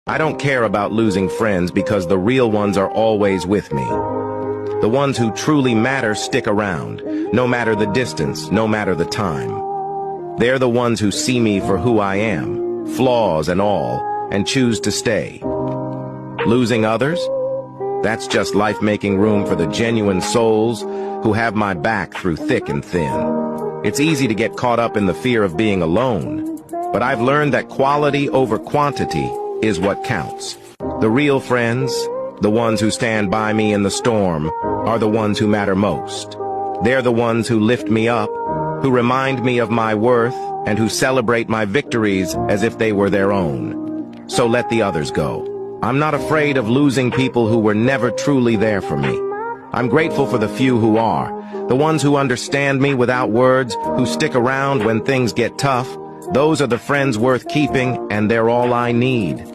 I don't care about losing friends because the real ones are always with me. The ones who truly matter stick around, no matter the distance, no matter the time. They're the ones who see me for who I am, flaws and all, and choose to stay. Losing others? That's just life making room for the genuine souls who have my back through thick and thin. It's easy to get caught up in the fear of being alone, but I've learned that quality over quantity is what counts. The real friends, the ones who stand by me in the storm, are the ones who matter most. They're the ones who lift me up, who remind me of my worth, and who celebrate my victories as if they were their own. So let the others go. I'm not afraid of losing people who were never truly there for me. I'm grateful for the few who are, the ones who understand me without words, who stick around when things get tough. Those are the friends worth keeping, and they're all I need.